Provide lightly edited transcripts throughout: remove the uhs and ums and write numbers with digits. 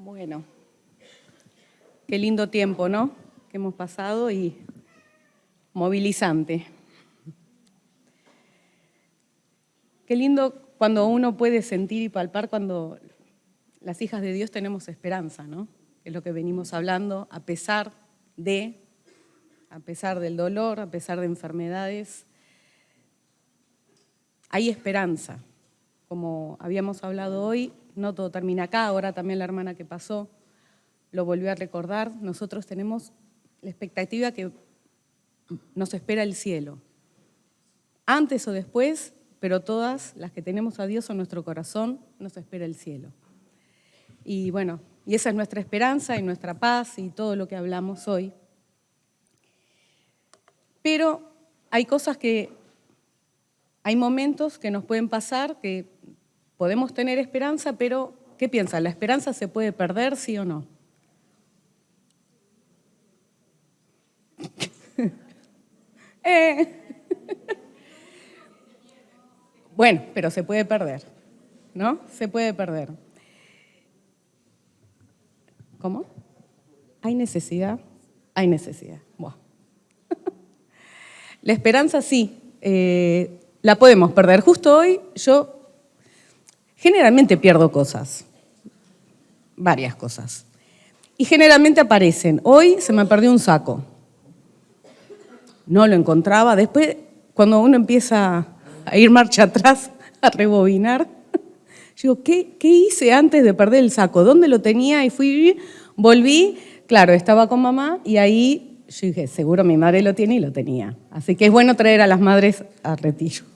Bueno, qué lindo tiempo, ¿no? Que hemos pasado y movilizante. Qué lindo cuando uno puede sentir y palpar cuando las hijas de Dios tenemos esperanza, ¿no? Es lo que venimos hablando, a pesar del dolor, a pesar de enfermedades, hay esperanza. Como habíamos hablado hoy, no todo termina acá, ahora también la hermana que pasó lo volvió a recordar. Nosotros tenemos la expectativa que nos espera el cielo. Antes o después, pero todas las que tenemos a Dios en nuestro corazón, nos espera el cielo. Y bueno, y esa es nuestra esperanza y nuestra paz y todo lo que hablamos hoy. Pero hay hay momentos que nos pueden pasar que podemos tener esperanza, pero ¿qué piensan? ¿La esperanza se puede perder, sí o no? Bueno, pero se puede perder, ¿no? Se puede perder. ¿Cómo? ¿Hay necesidad? Hay necesidad. Bueno. La esperanza sí, la podemos perder. Justo hoy yo generalmente pierdo cosas, varias cosas, y generalmente aparecen. Hoy se me perdió un saco, no lo encontraba. Después, cuando uno empieza a ir marcha atrás, a rebobinar, digo, ¿qué hice antes de perder el saco? ¿Dónde lo tenía? Y volví, claro, estaba con mamá y ahí yo dije, seguro mi madre lo tiene y lo tenía. Así que es bueno traer a las madres a retiro.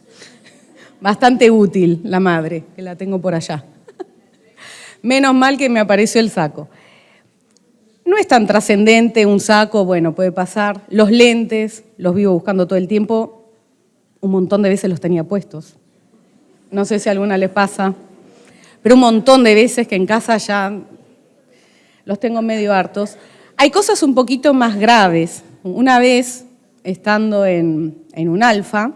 Bastante útil la madre, que la tengo por allá. Menos mal que me apareció el saco. No es tan trascendente un saco, bueno, puede pasar. Los lentes, los vivo buscando todo el tiempo. Un montón de veces los tenía puestos. No sé si a alguna les pasa, pero un montón de veces que en casa ya los tengo medio hartos. Hay cosas un poquito más graves. Una vez, estando en un Alfa,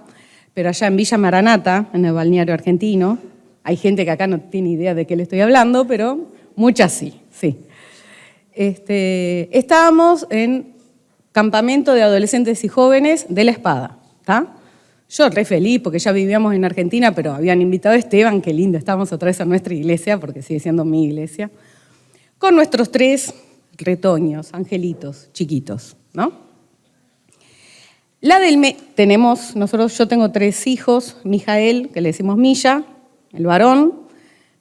pero allá en Villa Maranata, en el balneario argentino, hay gente que acá no tiene idea de qué le estoy hablando, pero muchas sí. Estábamos en campamento de adolescentes y jóvenes de La Espada, ¿está? Yo re feliz porque ya vivíamos en Argentina, pero habían invitado a Esteban, qué lindo, estábamos otra vez en nuestra iglesia, porque sigue siendo mi iglesia, con nuestros 3 retoños, angelitos, chiquitos, ¿no? Yo tengo 3 hijos, Mijael, que le decimos Milla, el varón,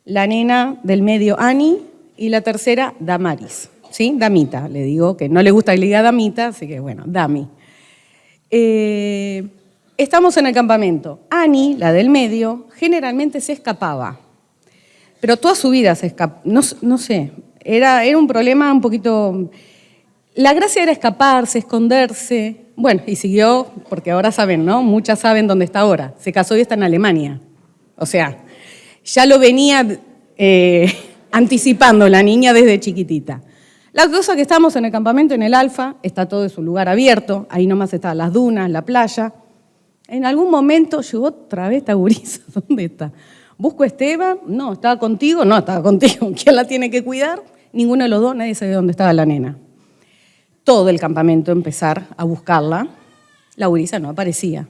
la nena del medio, Ani, y la tercera, Damaris, ¿sí? Damita, le digo, que no le gusta que le diga Damita, así que bueno, Dami. Estamos en el campamento. Ani, la del medio, generalmente se escapaba, pero toda su vida se escapaba, no sé, era un problema un poquito. La gracia era escaparse, esconderse. Bueno, y siguió, porque ahora saben, ¿no? Muchas saben dónde está ahora. Se casó y está en Alemania. O sea, ya lo venía anticipando la niña desde chiquitita. La cosa es que estamos en el campamento, en el Alfa, está todo en su lugar abierto, ahí nomás están las dunas, la playa. En algún momento llegó otra vez esta gurisa, ¿dónde está? Busco a Esteban, no, ¿estaba contigo? No, estaba contigo. ¿Quién la tiene que cuidar? Ninguno de los dos, nadie sabe dónde estaba la nena. Todo el campamento empezar a buscarla, la gurisa no aparecía.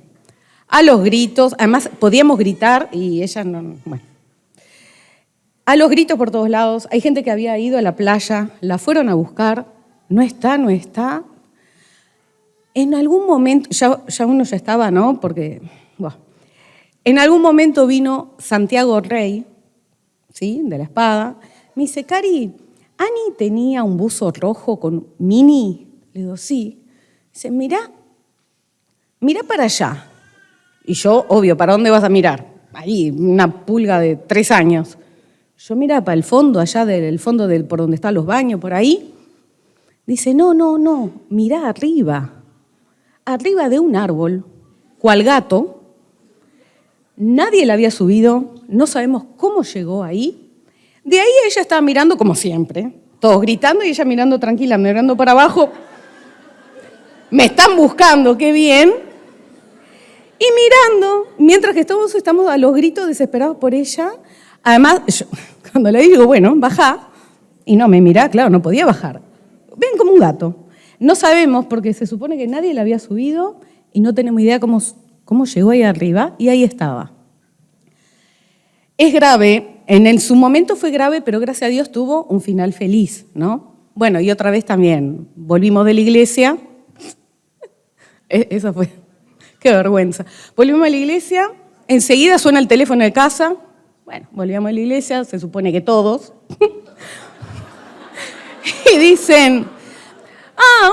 A los gritos, además podíamos gritar y ella no, bueno. A los gritos por todos lados, hay gente que había ido a la playa, la fueron a buscar, no está. En algún momento, ya uno ya estaba, ¿no? Porque, bueno, en algún momento vino Santiago Rey, ¿sí? De La Espada, me dice, Cari, ¿Ani tenía un buzo rojo con mini? Le digo, sí. Dice, mirá para allá. Y yo, obvio, ¿para dónde vas a mirar? Ahí, una pulga de 3 años. Yo miraba para el fondo, allá del fondo por donde están los baños, por ahí. Dice, no, mirá arriba. Arriba de un árbol, cual gato. Nadie la había subido, no sabemos cómo llegó ahí. De ahí ella estaba mirando como siempre, todos gritando y ella mirando tranquila, mirando para abajo. Me están buscando, qué bien. Y mirando, mientras que estamos a los gritos desesperados por ella. Además, yo, cuando le digo, bueno, bajá, Y no me mirá, claro, no podía bajar. Ven como un gato. No sabemos porque se supone que nadie la había subido y no tenemos idea cómo llegó ahí arriba y ahí estaba. Es grave, su momento fue grave, pero gracias a Dios tuvo un final feliz, ¿no? Bueno, y otra vez también volvimos de la iglesia. Esa fue, qué vergüenza. Volvimos a la iglesia, enseguida suena el teléfono de casa. Bueno, volvíamos a la iglesia, se supone que todos. Y dicen,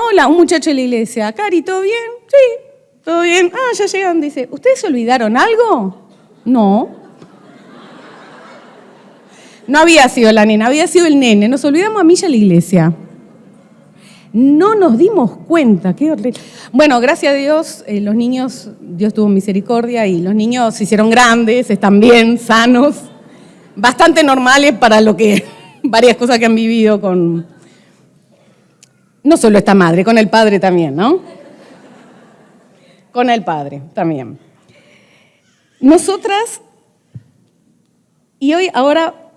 hola, un muchacho de la iglesia. Cari, ¿todo bien? Sí, todo bien. Ya llegan. Dice, ¿ustedes se olvidaron algo? No. No había sido la nena, había sido el nene. Nos olvidamos a mí y a la iglesia. No nos dimos cuenta, qué horrible. Bueno, gracias a Dios, los niños, Dios tuvo misericordia y los niños se hicieron grandes, están bien, sanos, bastante normales para varias cosas que han vivido con, no solo esta madre, con el padre también, ¿no? Con el padre también. Nosotras, y ahora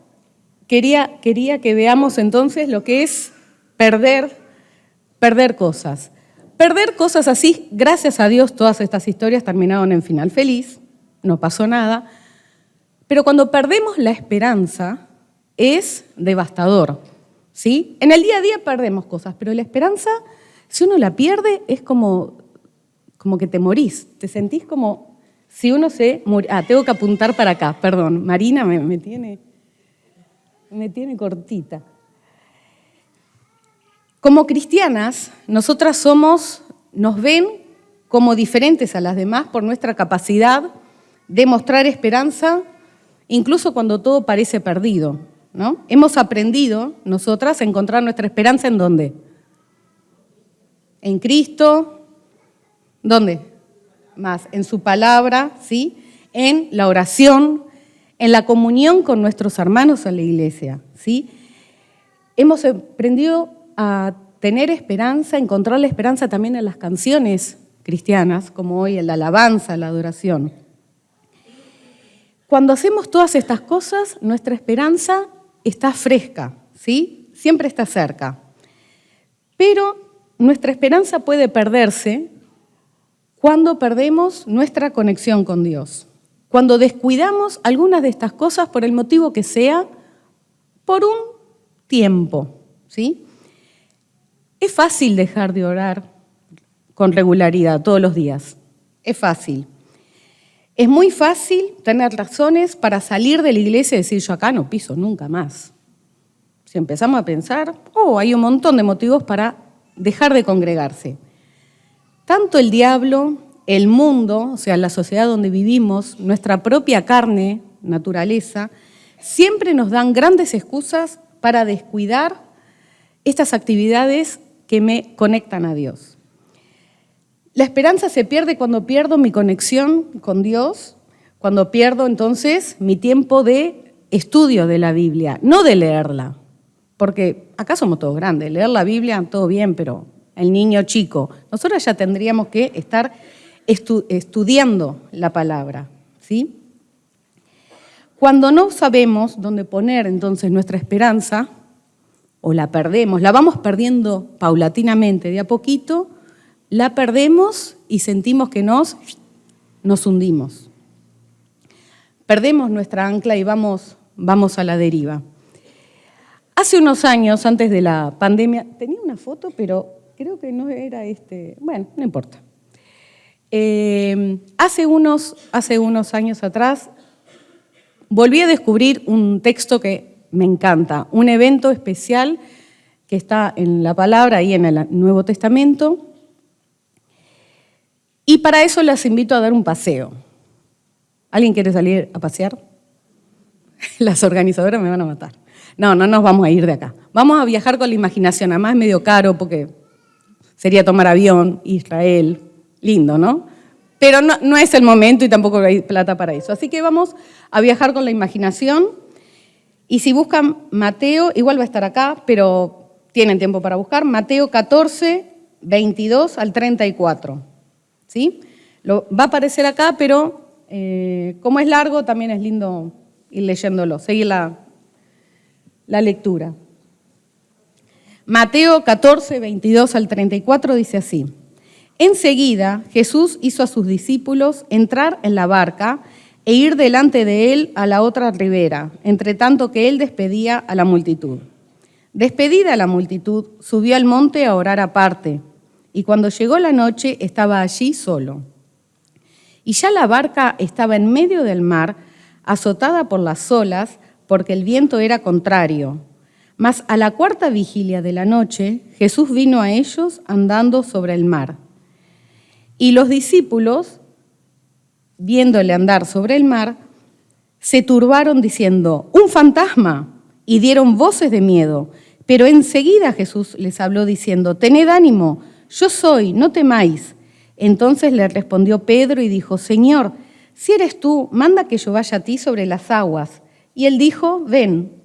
quería que veamos entonces lo que es perder cosas. Perder cosas así, gracias a Dios, todas estas historias terminaron en final feliz, no pasó nada, pero cuando perdemos la esperanza es devastador, ¿sí? En el día a día perdemos cosas, pero la esperanza, si uno la pierde, es como que te morís, te sentís como si uno se muere. Tengo que apuntar para acá, perdón, Marina me tiene cortita. Como cristianas, nosotras nos ven como diferentes a las demás por nuestra capacidad de mostrar esperanza, incluso cuando todo parece perdido, ¿no? Hemos aprendido, nosotras, a encontrar nuestra esperanza ¿en dónde? En Cristo, ¿dónde? Más, en su palabra, ¿sí? En la oración, en la comunión con nuestros hermanos en la iglesia, ¿sí? Hemos aprendido a tener esperanza, encontrar la esperanza también en las canciones cristianas, como hoy en la alabanza, la adoración. Cuando hacemos todas estas cosas, nuestra esperanza está fresca, ¿sí? Siempre está cerca. Pero nuestra esperanza puede perderse cuando perdemos nuestra conexión con Dios. Cuando descuidamos algunas de estas cosas por el motivo que sea, por un tiempo, ¿sí? Es fácil dejar de orar con regularidad todos los días. Es fácil. Es muy fácil tener razones para salir de la iglesia y decir, yo acá no piso nunca más. Si empezamos a pensar, hay un montón de motivos para dejar de congregarse. Tanto el diablo, el mundo, o sea, la sociedad donde vivimos, nuestra propia carne, naturaleza, siempre nos dan grandes excusas para descuidar estas actividades que me conectan a Dios. La esperanza se pierde cuando pierdo mi conexión con Dios, cuando pierdo entonces mi tiempo de estudio de la Biblia, no de leerla, porque acá somos todos grandes, leer la Biblia todo bien, pero el niño chico, nosotros ya tendríamos que estar estudiando la palabra, ¿sí? Cuando no sabemos dónde poner entonces nuestra esperanza, o la perdemos, la vamos perdiendo paulatinamente, de a poquito, la perdemos y sentimos que nos hundimos. Perdemos nuestra ancla y vamos a la deriva. Hace unos años, antes de la pandemia, tenía una foto, pero creo que no era bueno, no importa. Hace unos años atrás, volví a descubrir un texto que me encanta, un evento especial que está en la palabra y en el Nuevo Testamento. Y para eso las invito a dar un paseo. ¿Alguien quiere salir a pasear? Las organizadoras me van a matar. No nos vamos a ir de acá. Vamos a viajar con la imaginación, además es medio caro porque sería tomar avión, Israel, lindo, ¿no? Pero no es el momento y tampoco hay plata para eso. Así que vamos a viajar con la imaginación. Y si buscan Mateo, igual va a estar acá, pero tienen tiempo para buscar, Mateo 14, 22 al 34. ¿Sí? Va a aparecer acá, pero como es largo, también es lindo ir leyéndolo, seguir la lectura. Mateo 14, 22 al 34 dice así: Enseguida Jesús hizo a sus discípulos entrar en la barca e ir delante de él a la otra ribera, entre tanto que él despedía a la multitud. Despedida la multitud, subió al monte a orar aparte, y cuando llegó la noche estaba allí solo. Y ya la barca estaba en medio del mar, azotada por las olas, porque el viento era contrario. Mas a la cuarta vigilia de la noche, Jesús vino a ellos andando sobre el mar. Y los discípulos, viéndole andar sobre el mar, se turbaron diciendo: ¡un fantasma! Y dieron voces de miedo. Pero enseguida Jesús les habló diciendo: tened ánimo, yo soy, no temáis. Entonces le respondió Pedro y dijo: Señor, si eres tú, manda que yo vaya a ti sobre las aguas. Y él dijo: ven.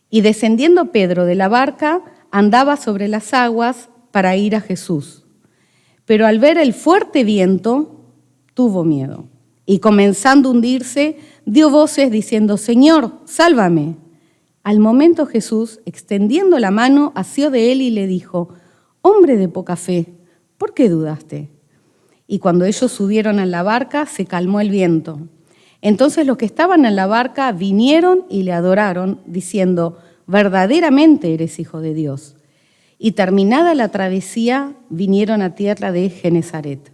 Y descendiendo Pedro de la barca, andaba sobre las aguas para ir a Jesús. Pero al ver el fuerte viento, tuvo miedo. Y comenzando a hundirse, dio voces diciendo: Señor, sálvame. Al momento Jesús, extendiendo la mano, asió de él y le dijo: hombre de poca fe, ¿por qué dudaste? Y cuando ellos subieron a la barca, se calmó el viento. Entonces los que estaban en la barca vinieron y le adoraron, diciendo: verdaderamente eres Hijo de Dios. Y terminada la travesía, vinieron a tierra de Genesaret.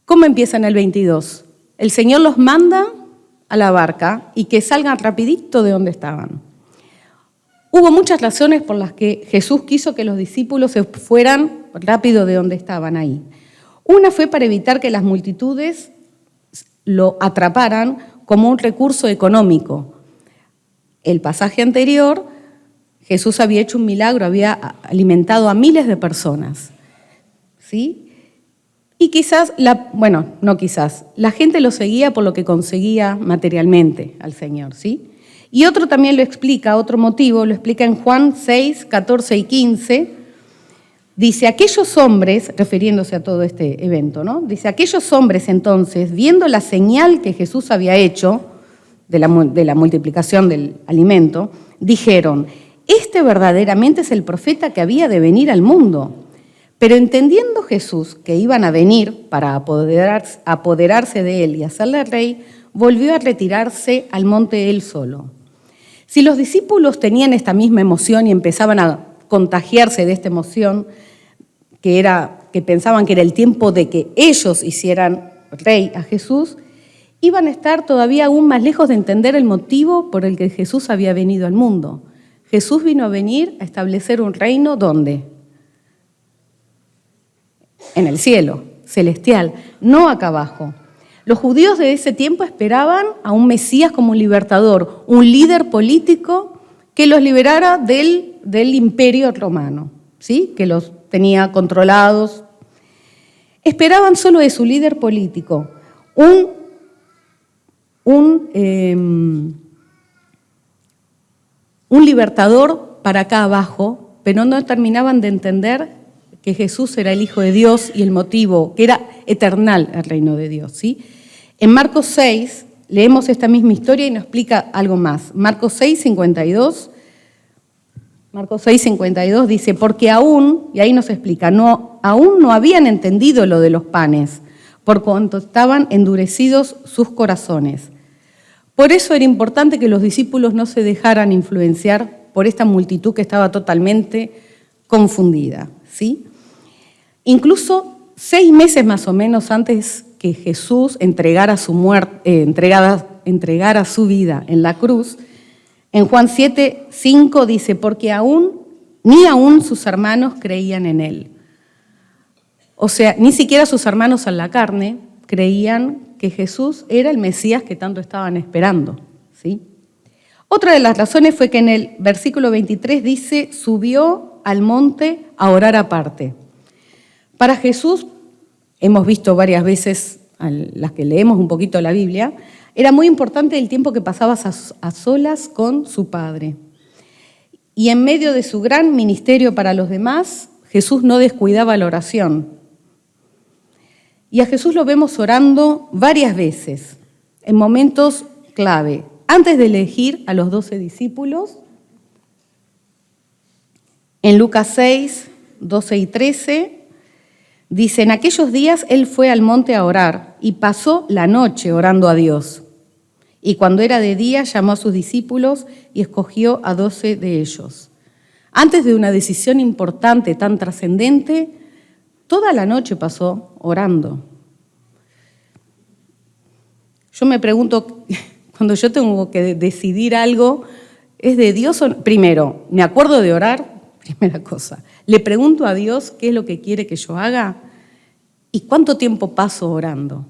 ¿Cómo empieza en el 22? El Señor los manda a la barca y que salgan rapidito de donde estaban. Hubo muchas razones por las que Jesús quiso que los discípulos se fueran rápido de donde estaban ahí. Una fue para evitar que las multitudes lo atraparan como un recurso económico. El pasaje anterior, Jesús había hecho un milagro, había alimentado a miles de personas, ¿sí? Y quizás, la gente lo seguía por lo que conseguía materialmente al Señor, ¿sí? Y otro también lo explica, otro motivo, lo explica en Juan 6, 14 y 15. Dice: aquellos hombres, refiriéndose a todo este evento, ¿no? Dice: aquellos hombres entonces, viendo la señal que Jesús había hecho de la multiplicación del alimento, dijeron: este verdaderamente es el profeta que había de venir al mundo. Pero entendiendo Jesús que iban a venir para apoderarse de él y hacerle rey, volvió a retirarse al monte él solo. Si los discípulos tenían esta misma emoción y empezaban a contagiarse de esta emoción, que pensaban que era el tiempo de que ellos hicieran rey a Jesús, iban a estar todavía aún más lejos de entender el motivo por el que Jesús había venido al mundo. Jesús vino a venir a establecer un reino, ¿dónde? En el cielo, celestial, no acá abajo. Los judíos de ese tiempo esperaban a un Mesías como un libertador, un líder político que los liberara del imperio romano, ¿sí? Que los tenía controlados. Esperaban solo de su líder político, un libertador para acá abajo, pero no terminaban de entender que Jesús era el Hijo de Dios y el motivo, que era eternal el reino de Dios, ¿sí? En Marcos 6 leemos esta misma historia y nos explica algo más. Marcos 6, 52 dice: porque aún, y ahí nos explica, aún no habían entendido lo de los panes, por cuanto estaban endurecidos sus corazones. Por eso era importante que los discípulos no se dejaran influenciar por esta multitud que estaba totalmente confundida, ¿sí? Incluso 6 meses más o menos antes que Jesús entregara su vida en la cruz, en Juan 7, 5 dice: porque ni aún sus hermanos creían en él. O sea, ni siquiera sus hermanos en la carne creían que Jesús era el Mesías que tanto estaban esperando, ¿sí? Otra de las razones fue que en el versículo 23 dice: subió al monte a orar aparte. Para Jesús, hemos visto varias veces, a las que leemos un poquito la Biblia, era muy importante el tiempo que pasaba a solas con su Padre. Y en medio de su gran ministerio para los demás, Jesús no descuidaba la oración. Y a Jesús lo vemos orando varias veces, en momentos clave. Antes de elegir a los 12 discípulos, En Lucas 6, 12 y 13, dice, en aquellos días él fue al monte a orar y pasó la noche orando a Dios. Y cuando era de día llamó a sus discípulos y escogió a 12 de ellos. Antes de una decisión importante, tan trascendente, toda la noche pasó orando. Yo me pregunto, cuando yo tengo que decidir algo, ¿es de Dios o no? Primero, me acuerdo de orar, primera cosa. Le pregunto a Dios qué es lo que quiere que yo haga y cuánto tiempo paso orando.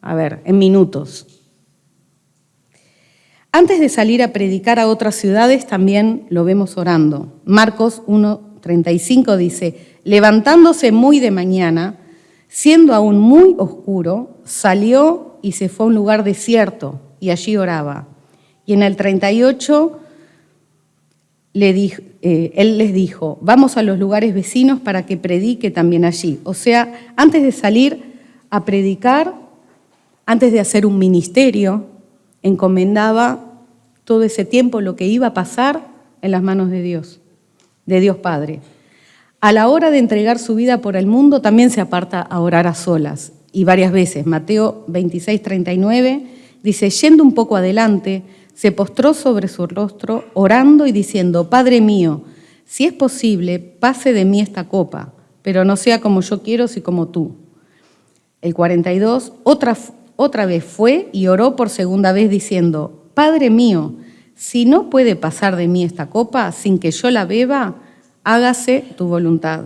A ver, en minutos. Antes de salir a predicar a otras ciudades también lo vemos orando. Marcos 1:35 dice, levantándose muy de mañana, siendo aún muy oscuro, salió y se fue a un lugar desierto y allí oraba. Y en el 38 él les dijo, vamos a los lugares vecinos para que predique también allí. O sea, antes de salir a predicar, antes de hacer un ministerio, encomendaba todo ese tiempo, lo que iba a pasar, en las manos de Dios Padre. A la hora de entregar su vida por el mundo, también se aparta a orar a solas, y varias veces. Mateo 26:39 dice, yendo un poco adelante, se postró sobre su rostro, orando y diciendo, Padre mío, si es posible, pase de mí esta copa, pero no sea como yo quiero, sino como tú. El 42, otra vez fue y oró por segunda vez diciendo, Padre mío, si no puede pasar de mí esta copa sin que yo la beba, hágase tu voluntad.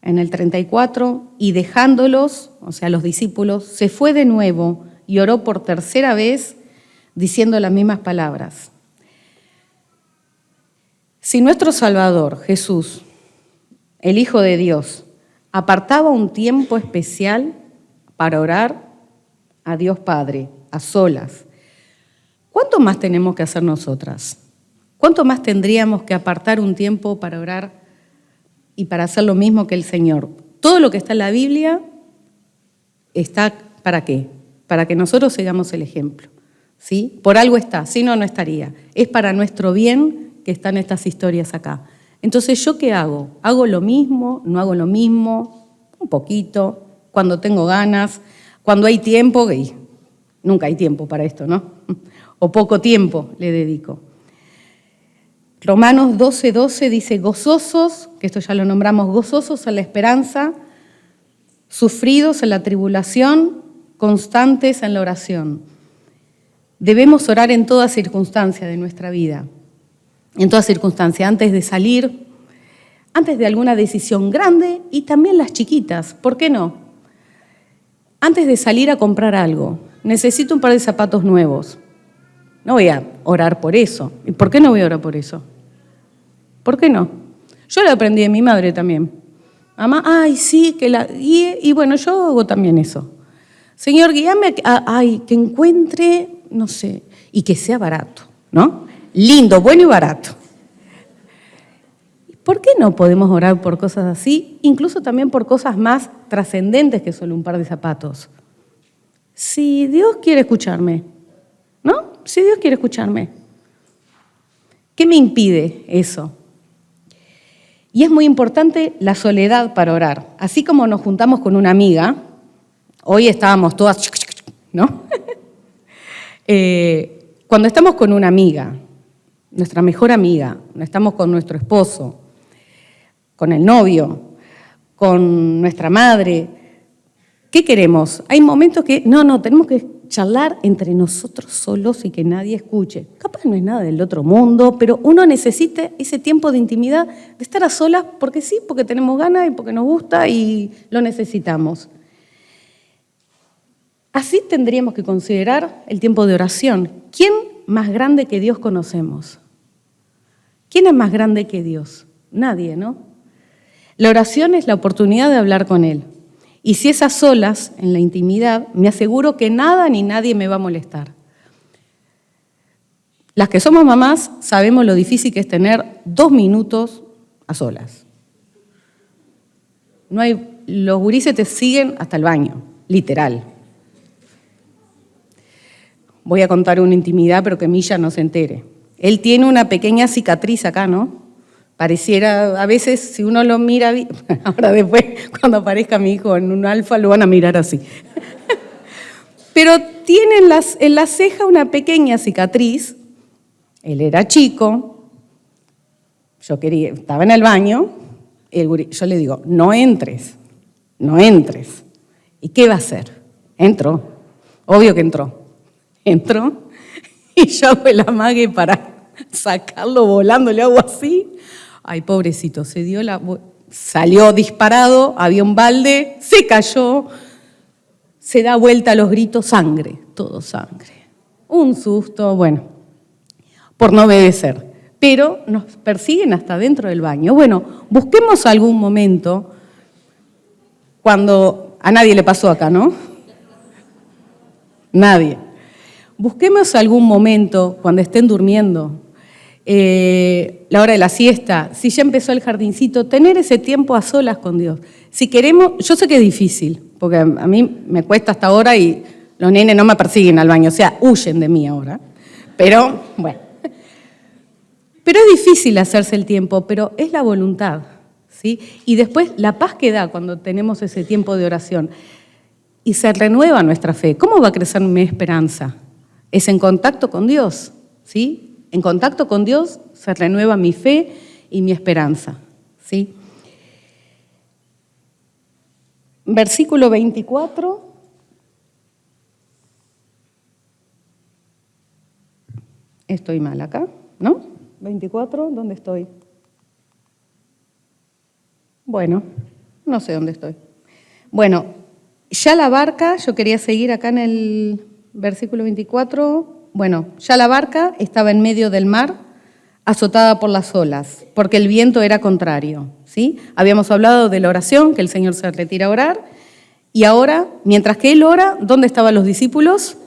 En el 34, y dejándolos, o sea, los discípulos, se fue de nuevo y oró por tercera vez diciendo las mismas palabras. Si nuestro Salvador, Jesús, el Hijo de Dios, apartaba un tiempo especial para orar a Dios Padre, a solas, ¿cuánto más tenemos que hacer nosotras? ¿Cuánto más tendríamos que apartar un tiempo para orar y para hacer lo mismo que el Señor? Todo lo que está en la Biblia está, ¿para qué? Para que nosotros sigamos el ejemplo, ¿sí? Por algo está, si no, no estaría. Es para nuestro bien que están estas historias acá. Entonces, ¿yo qué hago? ¿Hago lo mismo? ¿No hago lo mismo? Un poquito, cuando tengo ganas, cuando hay tiempo, y nunca hay tiempo para esto, ¿no? O poco tiempo le dedico. Romanos 12:12 dice, gozosos, que esto ya lo nombramos, gozosos en la esperanza, sufridos en la tribulación, constantes en la oración. Debemos orar en toda circunstancia de nuestra vida, en toda circunstancia, antes de salir, antes de alguna decisión grande y también las chiquitas, ¿por qué no? Antes de salir a comprar algo, necesito un par de zapatos nuevos. No voy a orar por eso. ¿Y por qué no voy a orar por eso? ¿Por qué no? Yo lo aprendí de mi madre también. Mamá, ay, sí, y bueno, yo hago también eso. Señor, guíame que encuentre, no sé, y que sea barato, ¿no? Lindo, bueno y barato. ¿Por qué no podemos orar por cosas así? Incluso también por cosas más trascendentes que solo un par de zapatos. Si Dios quiere escucharme, ¿no? Si Dios quiere escucharme. ¿Qué me impide eso? Y es muy importante la soledad para orar. Así como nos juntamos con una amiga, hoy estábamos todas, ¿no? Cuando estamos con una amiga, nuestra mejor amiga, estamos con nuestro esposo, con el novio, con nuestra madre, ¿qué queremos? Hay momentos que, no, tenemos que charlar entre nosotros solos y que nadie escuche. Capaz no es nada del otro mundo, pero uno necesita ese tiempo de intimidad, de estar a solas, porque sí, porque tenemos ganas y porque nos gusta y lo necesitamos. Así tendríamos que considerar el tiempo de oración. ¿Quién más grande que Dios conocemos? ¿Quién es más grande que Dios? Nadie, ¿no? La oración es la oportunidad de hablar con Él. Y si es a solas, en la intimidad, me aseguro que nada ni nadie me va a molestar. Las que somos mamás sabemos lo difícil que es tener 2 minutos a solas. Los gurises te siguen hasta el baño, literal. Voy a contar una intimidad, pero que Milla no se entere. Él tiene una pequeña cicatriz acá, ¿no? Pareciera, a veces, si uno lo mira, ahora después, cuando aparezca mi hijo en un alfa, lo van a mirar así. Pero tiene en la ceja una pequeña cicatriz. Él era chico, estaba en el baño, yo le digo, no entres. ¿Y qué va a hacer? Entró, obvio que entró. Entró y yo hago el amague para sacarlo volando, le hago así. Ay, pobrecito, salió disparado, había un balde, se cayó, se da vuelta a los gritos, sangre, todo sangre. Un susto, bueno, por no obedecer. Pero nos persiguen hasta dentro del baño. Bueno, busquemos algún momento cuando a nadie le pasó acá, ¿no? Nadie. Busquemos algún momento cuando estén durmiendo, la hora de la siesta, si ya empezó el jardincito, tener ese tiempo a solas con Dios. Si queremos, yo sé que es difícil, porque a mí me cuesta hasta ahora y los nenes no me persiguen al baño, o sea, huyen de mí ahora. Pero, bueno. Pero es difícil hacerse el tiempo, pero es la voluntad, ¿sí? Y después la paz que da cuando tenemos ese tiempo de oración. Y se renueva nuestra fe. ¿Cómo va a crecer mi esperanza? Es en contacto con Dios, ¿sí? En contacto con Dios se renueva mi fe y mi esperanza, ¿sí? Versículo 24. Estoy mal acá, ¿no? 24, ¿dónde estoy? Bueno, no sé dónde estoy. Bueno, ya la barca, yo quería seguir acá en el versículo 24. Bueno, ya la barca estaba en medio del mar, azotada por las olas, porque el viento era contrario, ¿sí? Habíamos hablado de la oración, que el Señor se retira a orar, y ahora, mientras que Él ora, ¿dónde estaban los discípulos?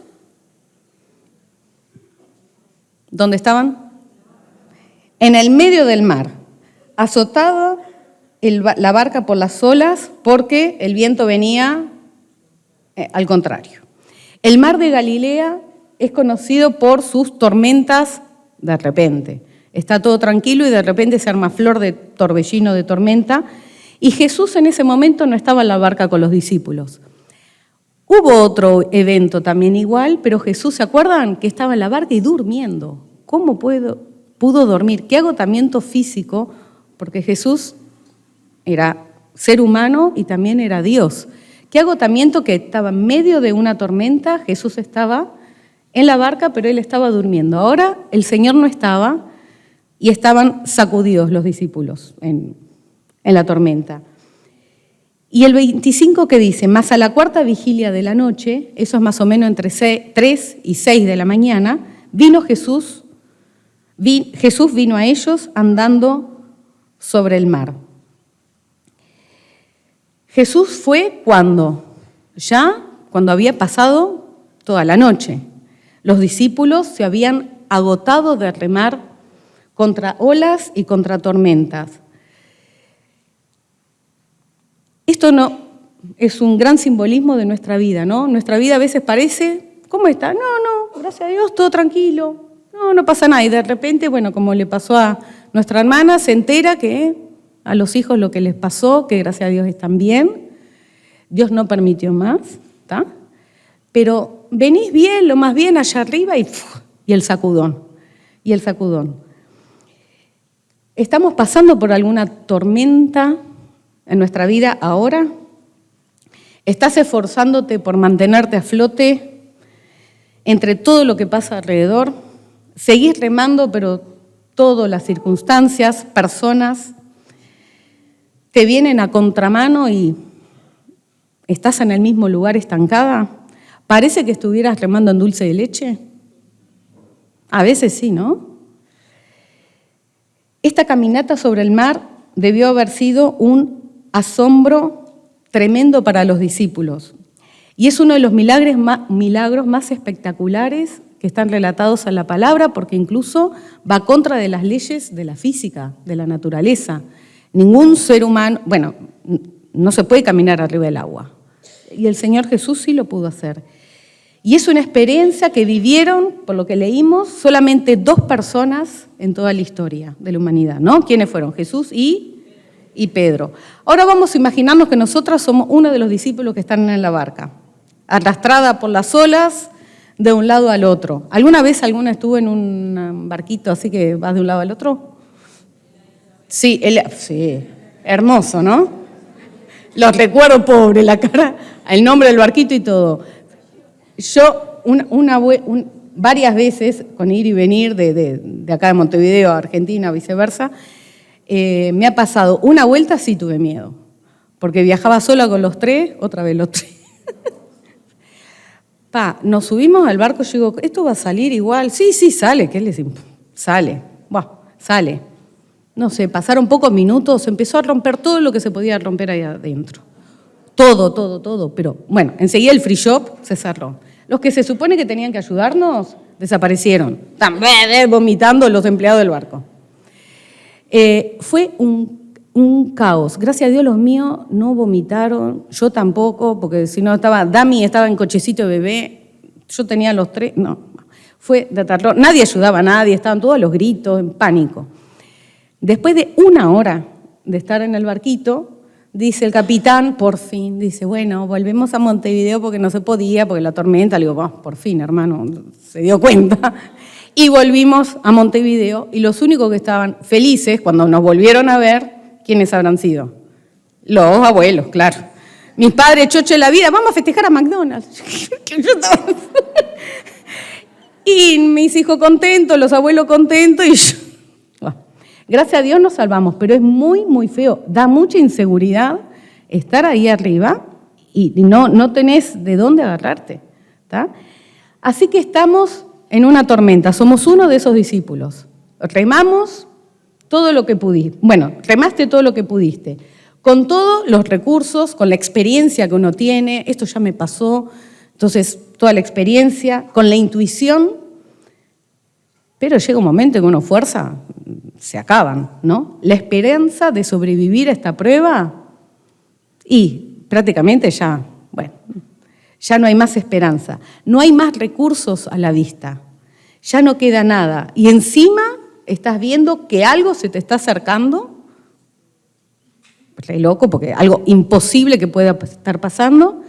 ¿Dónde estaban? En el medio del mar, azotada la barca por las olas, porque el viento venía al contrario. El mar de Galilea es conocido por sus tormentas de repente. Está todo tranquilo y de repente se arma flor de torbellino, de tormenta. Y Jesús en ese momento no estaba en la barca con los discípulos. Hubo otro evento también igual, pero Jesús, ¿se acuerdan? Que estaba en la barca y durmiendo. ¿Cómo pudo dormir? ¿Qué agotamiento físico? Porque Jesús era ser humano y también era Dios. ¿Qué agotamiento que estaba en medio de una tormenta? Jesús estaba en la barca, pero Él estaba durmiendo. Ahora el Señor no estaba y estaban sacudidos los discípulos en la tormenta. Y el 25 que dice, más a la cuarta vigilia de la noche, eso es más o menos entre 3 y 6 de la mañana, Jesús vino a ellos andando sobre el mar. Jesús fue cuando había pasado toda la noche. Los discípulos se habían agotado de remar contra olas y contra tormentas. Esto no es un gran simbolismo de nuestra vida, ¿no? Nuestra vida a veces parece, ¿cómo está? No, gracias a Dios, todo tranquilo, no pasa nada. Y de repente, bueno, como le pasó a nuestra hermana, se entera que a los hijos lo que les pasó, que gracias a Dios están bien, Dios no permitió más, ¿está? Pero venís bien, lo más bien allá arriba y el sacudón, ¿Estamos pasando por alguna tormenta en nuestra vida ahora? ¿Estás esforzándote por mantenerte a flote entre todo lo que pasa alrededor? ¿Seguís remando, pero todas las circunstancias, personas, te vienen a contramano y estás en el mismo lugar estancada? ¿Parece que estuvieras remando en dulce de leche? A veces sí, ¿no? Esta caminata sobre el mar debió haber sido un asombro tremendo para los discípulos. Y es uno de los milagros más espectaculares que están relatados en la palabra, porque incluso va contra de las leyes de la física, de la naturaleza. Ningún ser humano, no se puede caminar arriba del agua. Y el Señor Jesús sí lo pudo hacer. Y es una experiencia que vivieron, por lo que leímos, solamente 2 personas en toda la historia de la humanidad, ¿no? ¿Quiénes fueron? Jesús y Pedro. Ahora vamos a imaginarnos que nosotras somos uno de los discípulos que están en la barca, arrastrada por las olas de un lado al otro. ¿Alguna vez alguna estuvo en un barquito así que vas de un lado al otro? Sí, sí, hermoso, ¿no? Los recuerdo, pobre, la cara, el nombre del barquito y todo. Yo varias veces, con ir y venir de acá de Montevideo a Argentina, viceversa, me ha pasado una vuelta, sí tuve miedo, porque viajaba sola con los 3, otra vez los 3. Nos subimos al barco, yo digo, ¿esto va a salir igual? Sí, sale, ¿qué les importa? Sale, sale. No sé, pasaron pocos minutos, empezó a romper todo lo que se podía romper ahí adentro. Todo, pero bueno, enseguida el free shop se cerró. Los que se supone que tenían que ayudarnos, desaparecieron. También vomitando los empleados del barco. Fue un caos. Gracias a Dios los míos no vomitaron, yo tampoco, porque si no Dami estaba en cochecito de bebé, yo tenía los 3, no. Fue de terror, nadie ayudaba a nadie, estaban todos los gritos, en pánico. Después de 1 hora de estar en el barquito, dice el capitán, por fin, dice, bueno, volvemos a Montevideo porque no se podía, porque la tormenta. Le digo, por fin, hermano, se dio cuenta. Y volvimos a Montevideo y los únicos que estaban felices cuando nos volvieron a ver, ¿quiénes habrán sido? Los abuelos, claro. Mis padres, chocho de la vida, vamos a festejar a McDonald's. Y mis hijos contentos, los abuelos contentos y yo. Gracias a Dios nos salvamos, pero es muy, muy feo. Da mucha inseguridad estar ahí arriba y no tenés de dónde agarrarte. ¿Tá? Así que estamos en una tormenta, somos uno de esos discípulos. Remamos todo lo que pudiste. Bueno, remaste todo lo que pudiste. Con todos los recursos, con la experiencia que uno tiene, esto ya me pasó, entonces toda la experiencia, con la intuición, pero llega un momento en que uno fuerza, se acaban, ¿no? La esperanza de sobrevivir a esta prueba y prácticamente ya no hay más esperanza, no hay más recursos a la vista, ya no queda nada y encima estás viendo que algo se te está acercando, re loco porque algo imposible que pueda estar pasando,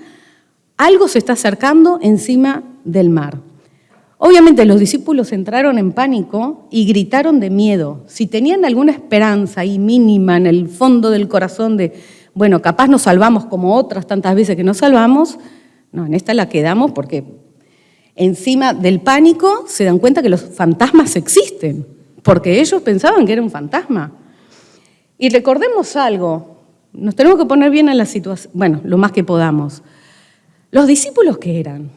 algo se está acercando encima del mar. Obviamente los discípulos entraron en pánico y gritaron de miedo. Si tenían alguna esperanza ahí mínima en el fondo del corazón de, bueno, capaz nos salvamos como otras tantas veces que nos salvamos, no, en esta la quedamos porque encima del pánico se dan cuenta que los fantasmas existen, porque ellos pensaban que era un fantasma. Y recordemos algo, nos tenemos que poner bien en la situación, bueno, lo más que podamos. Los discípulos, ¿qué eran?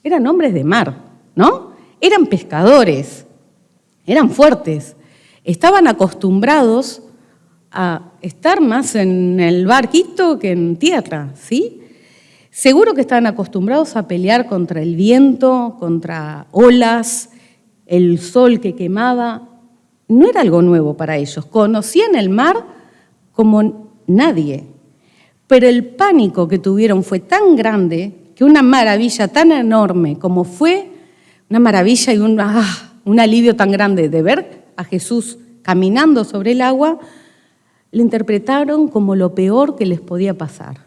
Eran hombres de mar, ¿no? Eran pescadores, eran fuertes, estaban acostumbrados a estar más en el barquito que en tierra, ¿sí? Seguro que estaban acostumbrados a pelear contra el viento, contra olas, el sol que quemaba. No era algo nuevo para ellos, conocían el mar como nadie, pero el pánico que tuvieron fue tan grande que una maravilla tan enorme como fue una maravilla y un alivio tan grande de ver a Jesús caminando sobre el agua, lo interpretaron como lo peor que les podía pasar.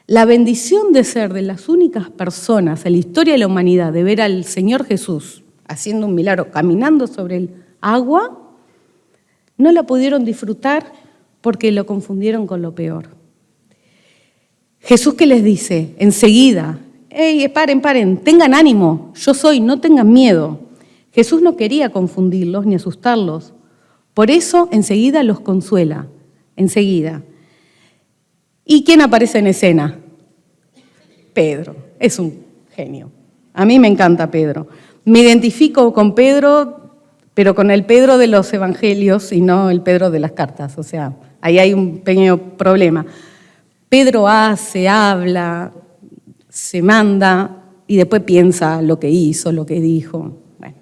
La bendición de ser de las únicas personas en la historia de la humanidad, de ver al Señor Jesús haciendo un milagro, caminando sobre el agua, no la pudieron disfrutar porque lo confundieron con lo peor. Jesús, ¿qué les dice? Enseguida, paren, tengan ánimo, yo soy, no tengan miedo. Jesús no quería confundirlos ni asustarlos, por eso enseguida los consuela, enseguida. ¿Y quién aparece en escena? Pedro, es un genio. A mí me encanta Pedro. Me identifico con Pedro, pero con el Pedro de los evangelios y no el Pedro de las cartas, o sea, ahí hay un pequeño problema. Pedro hace, habla, se manda y después piensa lo que hizo, lo que dijo. Bueno.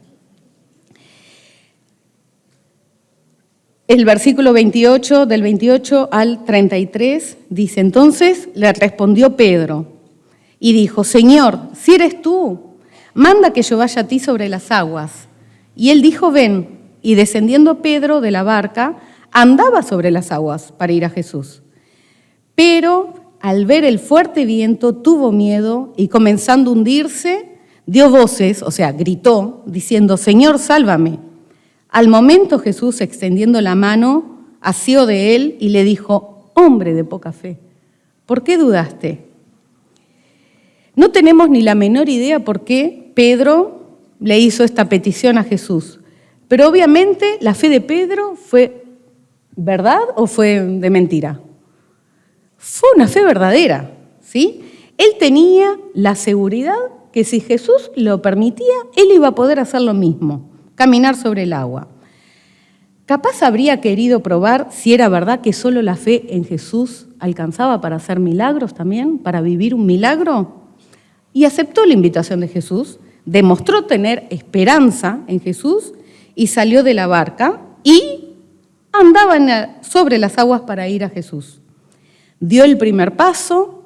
El versículo 28, del 28 al 33, dice, entonces le respondió Pedro y dijo, Señor, si eres tú, manda que yo vaya a ti sobre las aguas. Y él dijo, ven. Y descendiendo Pedro de la barca, andaba sobre las aguas para ir a Jesús. Pero al ver el fuerte viento, tuvo miedo y comenzando a hundirse, dio voces, o sea, gritó, diciendo, Señor, sálvame. Al momento Jesús, extendiendo la mano, asió de él y le dijo, hombre de poca fe, ¿por qué dudaste? No tenemos ni la menor idea por qué Pedro le hizo esta petición a Jesús, pero obviamente la fe de Pedro fue verdad o fue de mentira. Fue una fe verdadera, ¿sí? Él tenía la seguridad que si Jesús lo permitía, él iba a poder hacer lo mismo, caminar sobre el agua. Capaz habría querido probar si era verdad que solo la fe en Jesús alcanzaba para hacer milagros también, para vivir un milagro. Y aceptó la invitación de Jesús, demostró tener esperanza en Jesús y salió de la barca y andaba sobre las aguas para ir a Jesús. Dio el primer paso,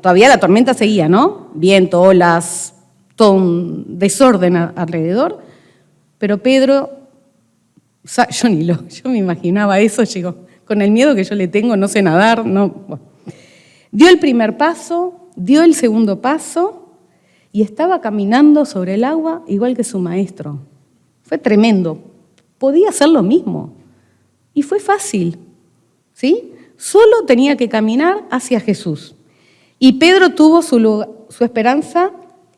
todavía la tormenta seguía, ¿no? Viento, olas, todo un desorden alrededor, pero Pedro, yo me imaginaba eso, llegó, con el miedo que yo le tengo, no sé nadar, no. Bueno. Dio el primer paso, dio el segundo paso y estaba caminando sobre el agua igual que su maestro. Fue tremendo, podía hacer lo mismo y fue fácil, ¿sí? Solo tenía que caminar hacia Jesús. Y Pedro tuvo su esperanza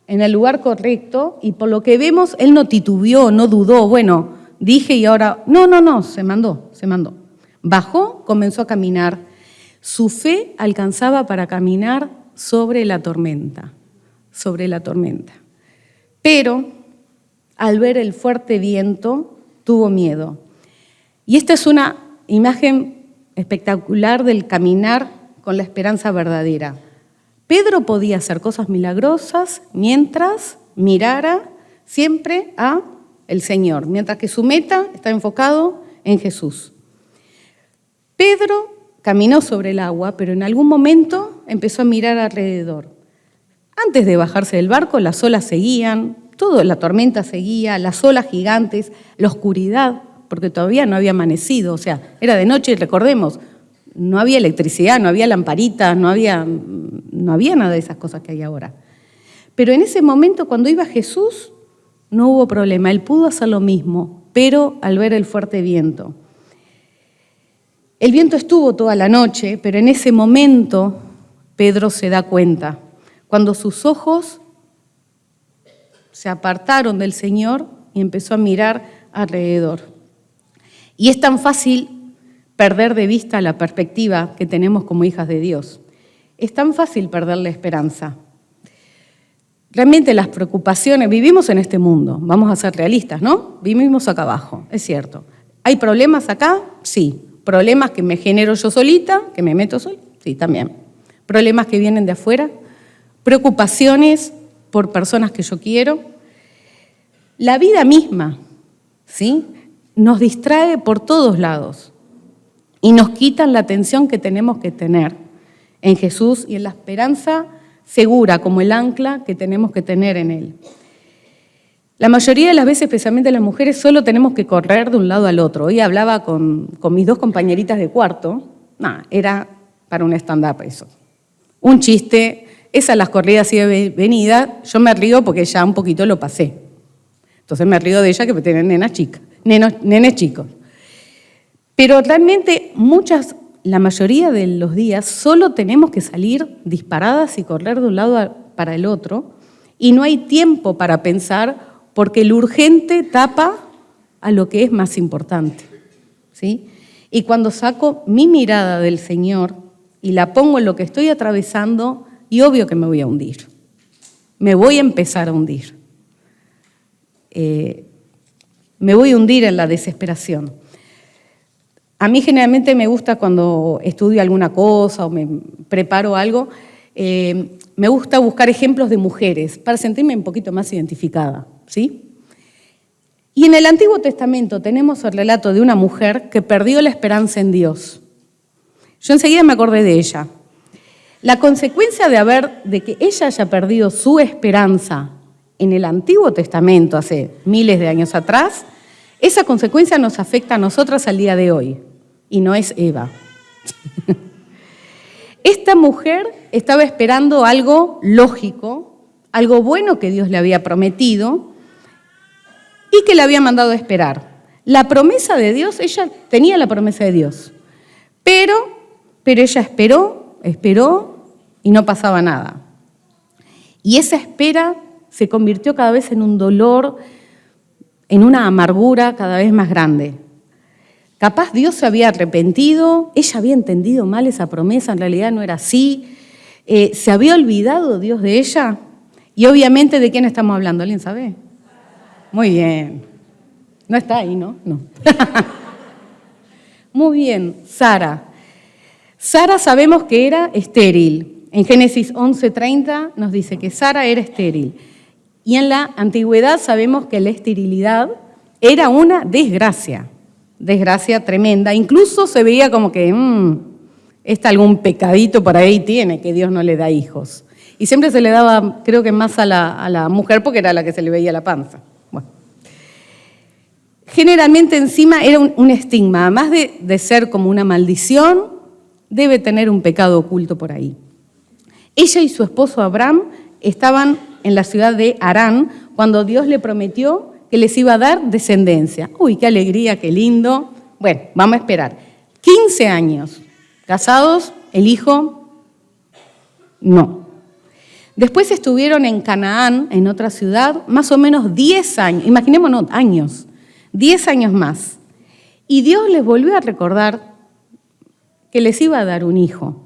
en el lugar correcto y por lo que vemos, él no titubeó, no dudó, bueno, dije y ahora, no, se mandó. Bajó, comenzó a caminar. Su fe alcanzaba para caminar sobre la tormenta. Pero al ver el fuerte viento, tuvo miedo. Y esta es una imagen espectacular del caminar con la esperanza verdadera. Pedro podía hacer cosas milagrosas mientras mirara siempre a el Señor, mientras que su meta está enfocado en Jesús. Pedro caminó sobre el agua, pero en algún momento empezó a mirar alrededor. Antes de bajarse del barco, las olas seguían, la tormenta seguía, las olas gigantes, la oscuridad, porque todavía no había amanecido, o sea, era de noche y recordemos, no había electricidad, no había lamparitas, no había nada de esas cosas que hay ahora. Pero en ese momento, cuando iba Jesús, no hubo problema, él pudo hacer lo mismo, pero al ver el fuerte viento. El viento estuvo toda la noche, pero en ese momento Pedro se da cuenta, cuando sus ojos se apartaron del Señor y empezó a mirar alrededor. Y es tan fácil perder de vista la perspectiva que tenemos como hijas de Dios. Es tan fácil perder la esperanza. Realmente las preocupaciones, vivimos en este mundo, vamos a ser realistas, ¿no? Vivimos acá abajo, es cierto. ¿Hay problemas acá? Sí. ¿Problemas que me genero yo solita, que me meto sola? Sí, también. ¿Problemas que vienen de afuera? ¿Preocupaciones por personas que yo quiero? La vida misma, ¿sí?, nos distrae por todos lados y nos quitan la atención que tenemos que tener en Jesús y en la esperanza segura como el ancla que tenemos que tener en Él. La mayoría de las veces, especialmente las mujeres, solo tenemos que correr de un lado al otro. Hoy hablaba con mis dos compañeritas de cuarto, era para un stand-up eso. Un chiste, esas las corridas y de venida, yo me río porque ya un poquito lo pasé. Entonces me río de ella que tienen nenes chicos. Pero realmente la mayoría de los días solo tenemos que salir disparadas y correr de un lado para el otro y no hay tiempo para pensar porque lo urgente tapa a lo que es más importante, ¿sí? Y cuando saco mi mirada del Señor y la pongo en lo que estoy atravesando, y obvio que me voy a hundir. Me voy a empezar a hundir. Me voy a hundir en la desesperación. A mí generalmente me gusta cuando estudio alguna cosa o me preparo algo, me gusta buscar ejemplos de mujeres para sentirme un poquito más identificada, ¿sí? Y en el Antiguo Testamento tenemos el relato de una mujer que perdió la esperanza en Dios. Yo enseguida me acordé de ella. La consecuencia de que ella haya perdido su esperanza en el Antiguo Testamento, hace miles de años atrás, esa consecuencia nos afecta a nosotras al día de hoy, y no es Eva. Esta mujer estaba esperando algo lógico, algo bueno que Dios le había prometido y que le había mandado a esperar. La promesa de Dios, ella tenía la promesa de Dios, pero ella esperó y no pasaba nada. Y esa espera se convirtió cada vez en un dolor, en una amargura cada vez más grande. Capaz Dios se había arrepentido, ella había entendido mal esa promesa, en realidad no era así. ¿Se había olvidado Dios de ella? Y obviamente, ¿de quién estamos hablando? ¿Alguien sabe? Muy bien. No está ahí, ¿no? No. Muy bien, Sara. Sara sabemos que era estéril. En Génesis 11:30 nos dice que Sara era estéril. Y en la antigüedad sabemos que la esterilidad era una desgracia tremenda. Incluso se veía como que, algún pecadito por ahí tiene, que Dios no le da hijos. Y siempre se le daba, creo que más a la mujer porque era la que se le veía la panza. Bueno. Generalmente encima era un estigma, además de ser como una maldición, debe tener un pecado oculto por ahí. Ella y su esposo Abraham estaban en la ciudad de Harán cuando Dios le prometió que les iba a dar descendencia. Uy, qué alegría, qué lindo. Bueno, vamos a esperar. 15 años casados, el hijo no. Después estuvieron en Canaán, en otra ciudad, más o menos 10 años, imaginémonos años, 10 años más. Y Dios les volvió a recordar que les iba a dar un hijo.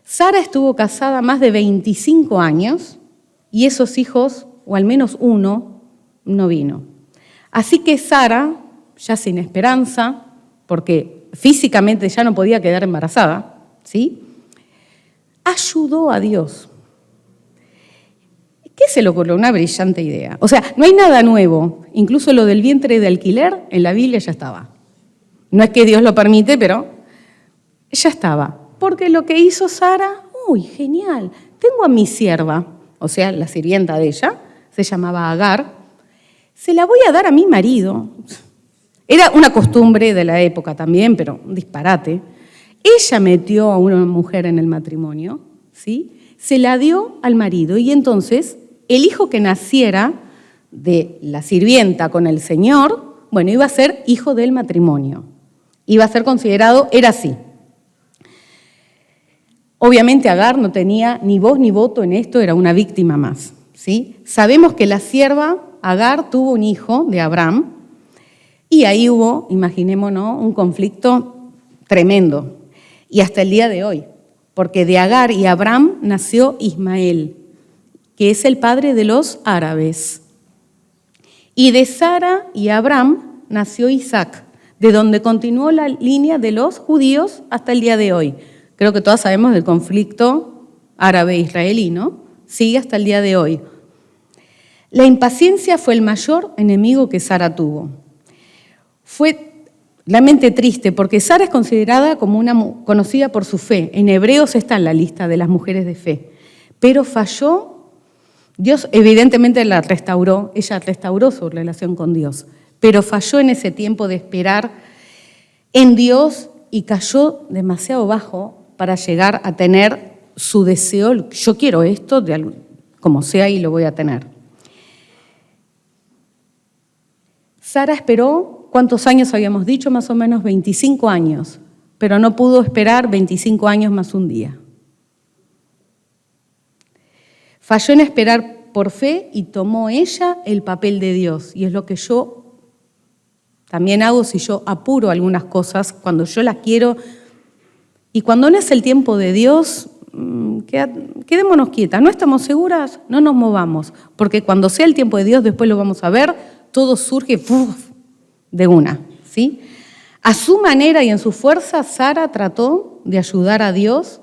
Sara estuvo casada más de 25 años y esos hijos, o al menos uno, no vino. Así que Sara, ya sin esperanza, porque físicamente ya no podía quedar embarazada, ¿sí?, ayudó a Dios. ¿Qué se le ocurrió? Una brillante idea. O sea, no hay nada nuevo. Incluso lo del vientre de alquiler en la Biblia ya estaba. No es que Dios lo permite, pero ya estaba. Porque lo que hizo Sara, genial. Tengo a mi sierva, o sea, la sirvienta de ella, se llamaba Agar, se la voy a dar a mi marido. Era una costumbre de la época también, pero un disparate. Ella metió a una mujer en el matrimonio, ¿sí? Se la dio al marido y entonces el hijo que naciera de la sirvienta con el señor, bueno, iba a ser hijo del matrimonio. Iba a ser considerado, era así. Obviamente Agar no tenía ni voz ni voto en esto, era una víctima más, ¿sí? Sabemos que la sierva Agar tuvo un hijo de Abraham y ahí hubo, imaginémonos, un conflicto tremendo. Y hasta el día de hoy, porque de Agar y Abraham nació Ismael, que es el padre de los árabes. Y de Sara y Abraham nació Isaac, de donde continuó la línea de los judíos hasta el día de hoy. Creo que todas sabemos del conflicto árabe-israelí, ¿no? Sigue hasta el día de hoy. La impaciencia fue el mayor enemigo que Sara tuvo. Fue realmente triste porque Sara es considerada como una conocida por su fe. En Hebreos está en la lista de las mujeres de fe. Pero falló. Dios evidentemente la restauró. Ella restauró su relación con Dios. Pero falló en ese tiempo de esperar en Dios y cayó demasiado bajo para llegar a tener su deseo. Yo quiero esto, como sea, y lo voy a tener. Sara esperó, ¿cuántos años habíamos dicho? Más o menos 25 años, pero no pudo esperar 25 años más un día. Falló en esperar por fe y tomó ella el papel de Dios, y es lo que yo también hago si yo apuro algunas cosas, cuando yo las quiero. Y cuando no es el tiempo de Dios, quedémonos quietas. ¿No estamos seguras? No nos movamos. Porque cuando sea el tiempo de Dios, después lo vamos a ver, todo surge de una, ¿sí? A su manera y en su fuerza, Sara trató de ayudar a Dios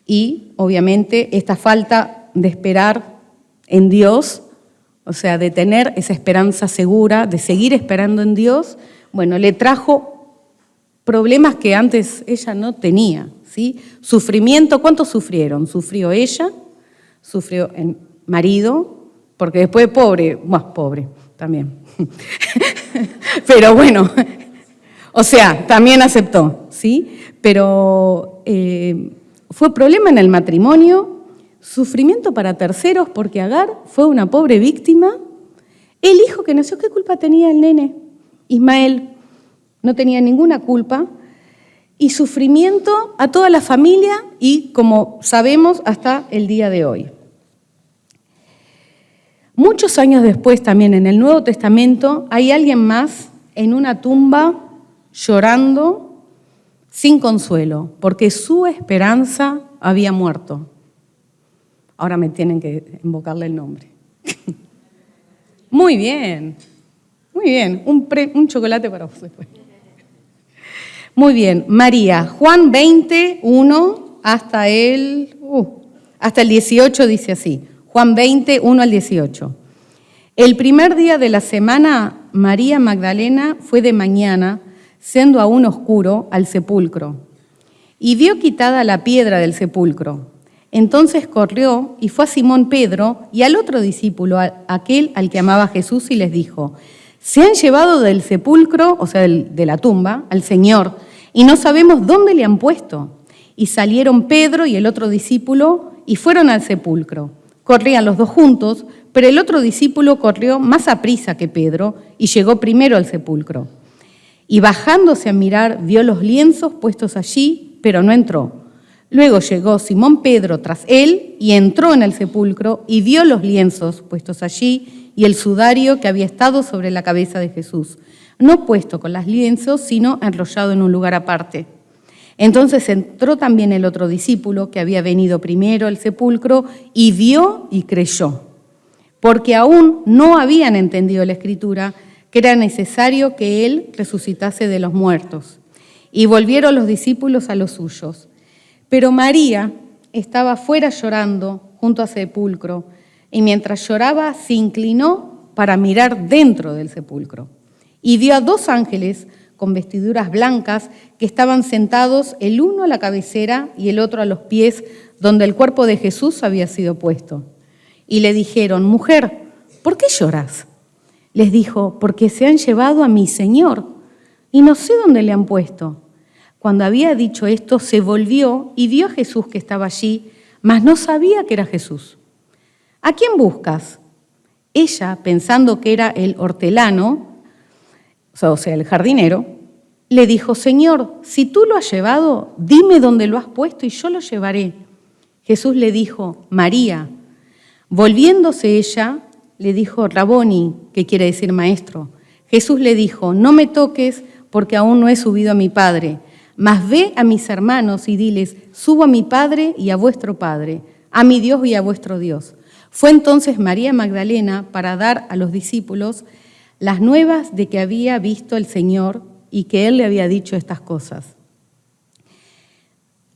y, obviamente, esta falta de esperar en Dios, o sea, de tener esa esperanza segura, de seguir esperando en Dios, bueno, le trajo problemas que antes ella no tenía, ¿sí? Sufrimiento, ¿cuántos sufrieron? Sufrió ella, sufrió marido, porque después pobre, más pobre también. Pero bueno, o sea, también aceptó, ¿sí? Pero fue problema en el matrimonio, sufrimiento para terceros porque Agar fue una pobre víctima. El hijo que nació, ¿qué culpa tenía el nene? Ismael no tenía ninguna culpa. Y sufrimiento a toda la familia y, como sabemos, hasta el día de hoy. Muchos años después, también en el Nuevo Testamento, hay alguien más en una tumba llorando sin consuelo, porque su esperanza había muerto. Ahora me tienen que invocarle el nombre. Muy bien, muy bien. Un chocolate para vos después. Muy bien, María. Juan 20, 1 hasta el 18 dice así. Juan 20, 1 al 18. El primer día de la semana, María Magdalena fue de mañana, siendo aún oscuro, al sepulcro, y vio quitada la piedra del sepulcro. Entonces corrió y fue a Simón Pedro y al otro discípulo, aquel al que amaba Jesús, y les dijo: se han llevado del sepulcro, o sea, de la tumba, al Señor, y no sabemos dónde le han puesto. Y salieron Pedro y el otro discípulo y fueron al sepulcro. Corrían los dos juntos, pero el otro discípulo corrió más aprisa que Pedro y llegó primero al sepulcro. Y bajándose a mirar, vio los lienzos puestos allí, pero no entró. Luego llegó Simón Pedro tras él y entró en el sepulcro y vio los lienzos puestos allí y el sudario que había estado sobre la cabeza de Jesús, no puesto con los lienzos, sino enrollado en un lugar aparte. Entonces entró también el otro discípulo que había venido primero al sepulcro y vio y creyó, porque aún no habían entendido la Escritura, que era necesario que él resucitase de los muertos. Y volvieron los discípulos a los suyos. Pero María estaba fuera llorando junto al sepulcro, y mientras lloraba se inclinó para mirar dentro del sepulcro. Y vio a dos ángeles con vestiduras blancas que estaban sentados, el uno a la cabecera y el otro a los pies, donde el cuerpo de Jesús había sido puesto. Y le dijeron: mujer, ¿por qué lloras? Les dijo: porque se han llevado a mi Señor y no sé dónde le han puesto. Cuando había dicho esto, se volvió y vio a Jesús que estaba allí, mas no sabía que era Jesús. ¿A quién buscas? Ella, pensando que era el hortelano, o sea, el jardinero, le dijo: Señor, si tú lo has llevado, dime dónde lo has puesto y yo lo llevaré. Jesús le dijo: María. Volviéndose ella, le dijo: Raboni, que quiere decir maestro. Jesús le dijo: no me toques, porque aún no he subido a mi Padre, mas ve a mis hermanos y diles: subo a mi Padre y a vuestro Padre, a mi Dios y a vuestro Dios. Fue entonces María Magdalena para dar a los discípulos las nuevas de que había visto el Señor y que Él le había dicho estas cosas.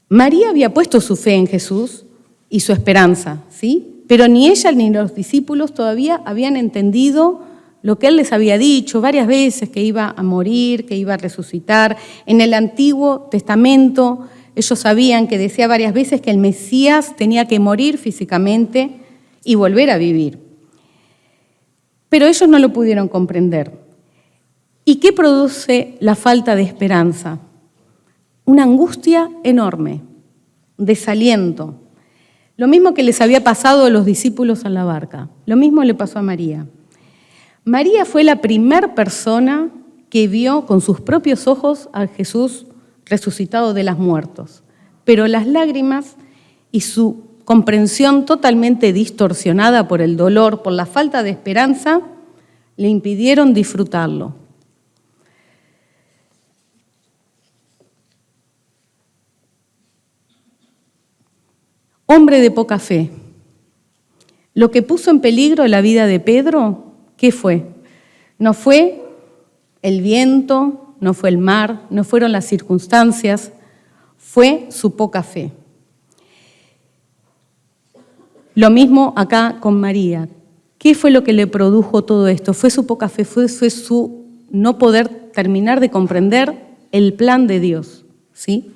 María había puesto su fe en Jesús y su esperanza, ¿sí? Pero ni ella ni los discípulos todavía habían entendido lo que Él les había dicho varias veces, que iba a morir, que iba a resucitar. En el Antiguo Testamento ellos sabían que decía varias veces que el Mesías tenía que morir físicamente y volver a vivir. Pero ellos no lo pudieron comprender. ¿Y qué produce la falta de esperanza? Una angustia enorme, desaliento. Lo mismo que les había pasado a los discípulos en la barca, lo mismo le pasó a María. María fue la primera persona que vio con sus propios ojos a Jesús resucitado de los muertos, pero las lágrimas y su comprensión totalmente distorsionada por el dolor, por la falta de esperanza, le impidieron disfrutarlo. Hombre de poca fe. Lo que puso en peligro la vida de Pedro, ¿qué fue? No fue el viento, no fue el mar, no fueron las circunstancias, fue su poca fe. Lo mismo acá con María. ¿Qué fue lo que le produjo todo esto? Fue su poca fe, fue su no poder terminar de comprender el plan de Dios, ¿sí?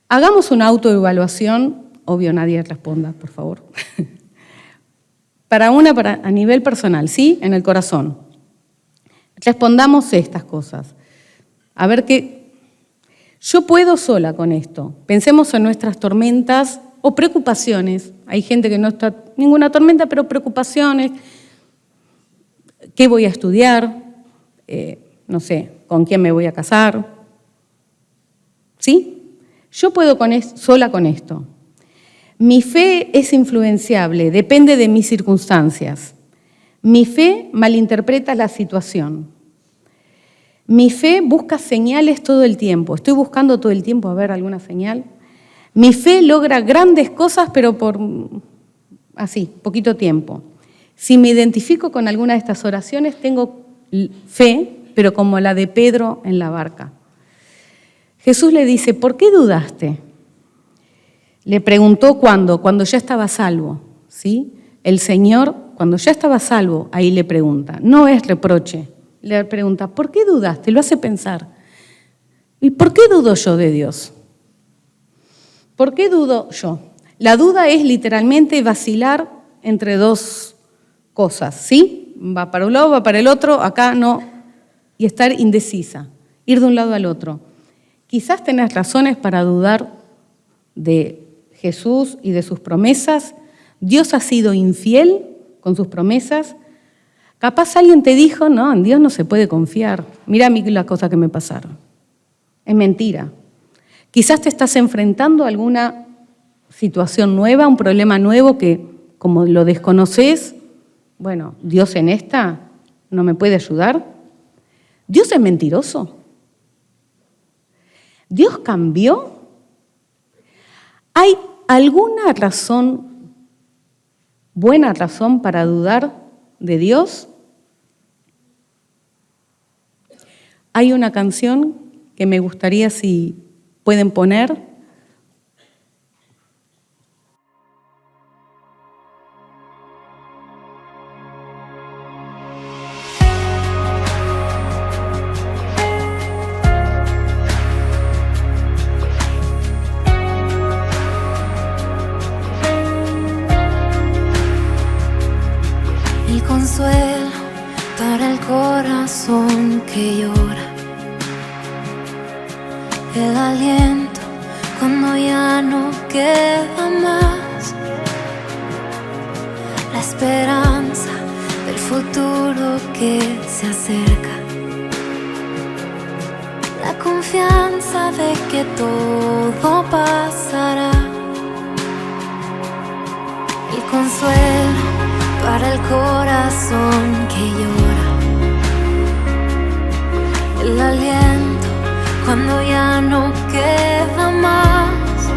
Hagamos una autoevaluación, obvio nadie responda, por favor. para a nivel personal, ¿sí? En el corazón. Respondamos estas cosas. A ver qué... Yo puedo sola con esto. Pensemos en nuestras tormentas o preocupaciones. Hay gente que no está ninguna tormenta, pero preocupaciones. ¿Qué voy a estudiar? No sé, ¿con quién me voy a casar? ¿Sí? Yo puedo sola con esto. Mi fe es influenciable, depende de mis circunstancias. Mi fe malinterpreta la situación. Mi fe busca señales todo el tiempo. Estoy buscando todo el tiempo a ver alguna señal. Mi fe logra grandes cosas, pero por así, poquito tiempo. Si me identifico con alguna de estas oraciones, tengo fe, pero como la de Pedro en la barca. Jesús le dice, ¿por qué dudaste? Le preguntó cuando ya estaba salvo, ¿sí? El Señor, cuando ya estaba salvo, ahí le pregunta, no es reproche, le pregunta, ¿por qué dudaste? Lo hace pensar. ¿Y por qué dudo yo de Dios? ¿Por qué dudo yo? La duda es literalmente vacilar entre dos cosas, ¿sí? Va para un lado, va para el otro, acá no, y estar indecisa, ir de un lado al otro. Quizás tenés razones para dudar de Jesús y de sus promesas. Dios ha sido infiel con sus promesas. Capaz alguien te dijo, no, en Dios no se puede confiar. Mira a mí las cosas que me pasaron. Es mentira. Quizás te estás enfrentando a alguna situación nueva, un problema nuevo que como lo desconoces, bueno, Dios en esta no me puede ayudar. ¿Dios es mentiroso? ¿Dios cambió? ¿Hay alguna razón, buena razón para dudar de Dios? Hay una canción que me gustaría si pueden poner. Consuelo para el corazón que llora, el aliento cuando ya no queda más, la esperanza del futuro que se acerca, la confianza de que todo pasará, el consuelo para el corazón que llora, el aliento cuando ya no queda más,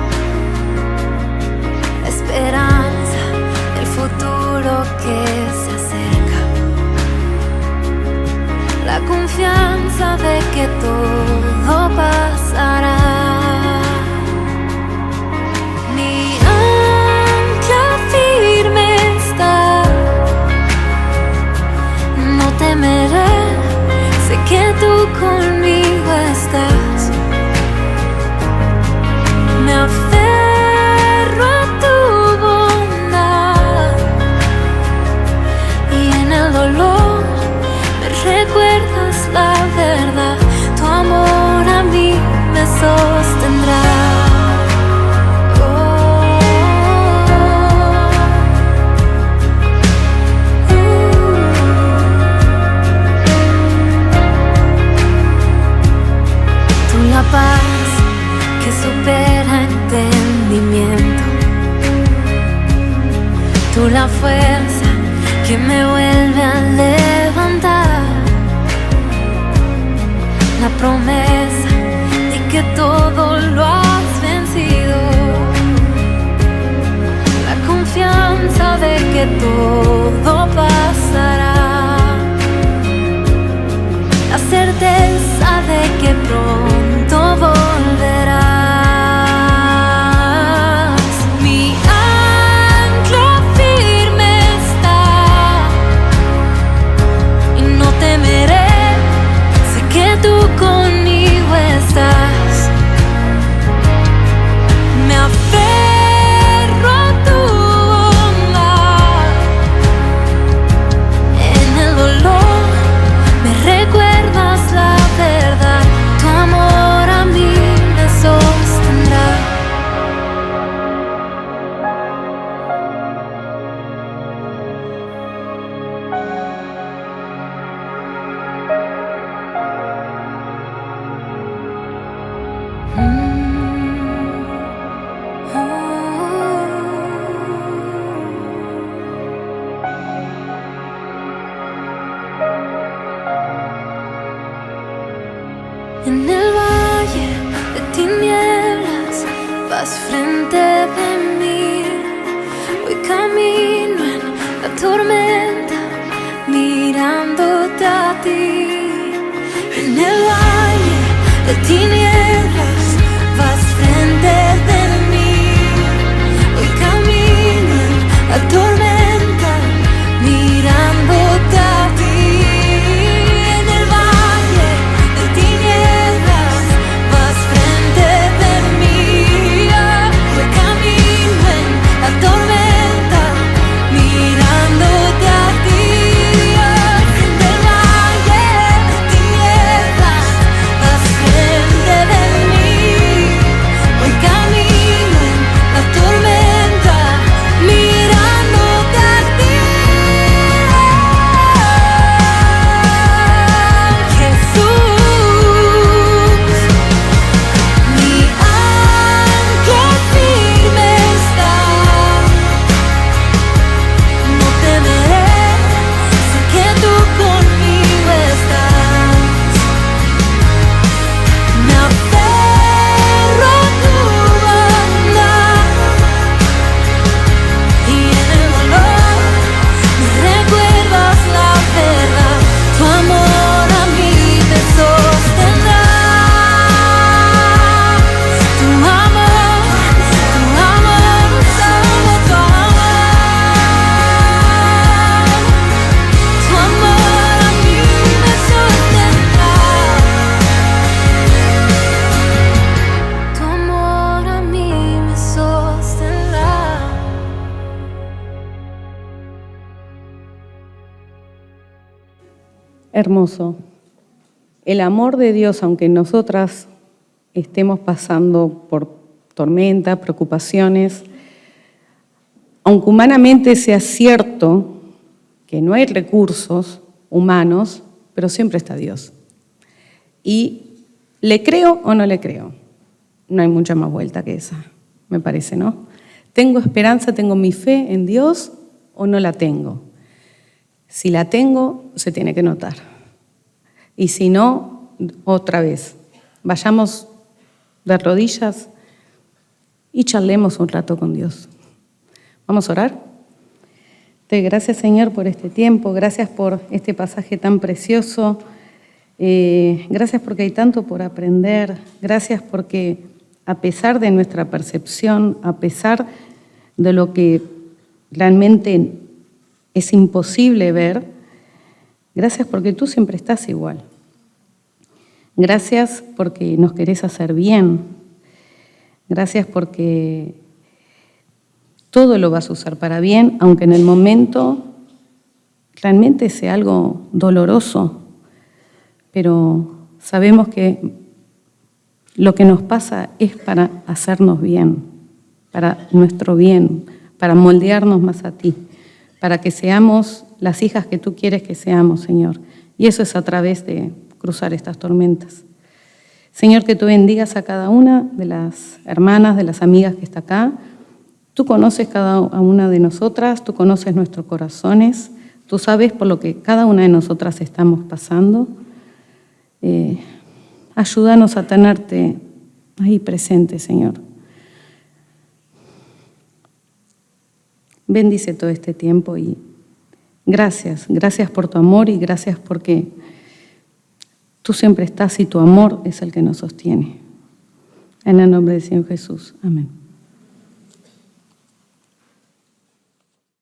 la esperanza del futuro que se acerca, la confianza de que todo pasará. Mi ancla firme está, no temeré, sé que tú conmigo estás. Me aferro a tu bondad y en el dolor me recuerdas la verdad. Tu amor a mí me sostendrá. La paz que supera entendimiento, tú la fuerza que me vuelve a levantar, la promesa de que todo lo has vencido, la confianza de que todo pasará, la certeza de que pronto volverás. Mi ancla firme está y no temeré, sé que tú conmigo estás. Me aferro a tu bondad En el valle de tinieblas vas frente de mí. Hoy camino en la tormenta mirándote a ti. En el valle de tinieblas vas frente de mí. Hoy camino en la tormenta mirándote a ti. Hermoso. El amor de Dios, aunque nosotras estemos pasando por tormenta, preocupaciones, aunque humanamente sea cierto que no hay recursos humanos, pero siempre está Dios. Y ¿le creo o no le creo? No hay mucha más vuelta que esa, me parece, ¿no? ¿Tengo esperanza, tengo mi fe en Dios o no la tengo? Si la tengo, se tiene que notar. Y si no, otra vez, vayamos de rodillas y charlemos un rato con Dios. ¿Vamos a orar? Te doy gracias, Señor, por este tiempo. Gracias por este pasaje tan precioso. Gracias porque hay tanto por aprender. Gracias porque a pesar de nuestra percepción, a pesar de lo que realmente es imposible ver, gracias porque tú siempre estás igual. Gracias porque nos querés hacer bien. Gracias porque todo lo vas a usar para bien, aunque en el momento realmente sea algo doloroso. Pero sabemos que lo que nos pasa es para hacernos bien, para nuestro bien, para moldearnos más a ti, para que seamos las hijas que tú quieres que seamos, Señor. Y eso es a través de cruzar estas tormentas. Señor, que tú bendigas a cada una de las hermanas, de las amigas que está acá. Tú conoces cada una de nosotras, tú conoces nuestros corazones, tú sabes por lo que cada una de nosotras estamos pasando. Ayúdanos a tenerte ahí presente, Señor. Bendice todo este tiempo y gracias por tu amor y gracias porque tú siempre estás y tu amor es el que nos sostiene. En el nombre del Señor Jesús. Amén.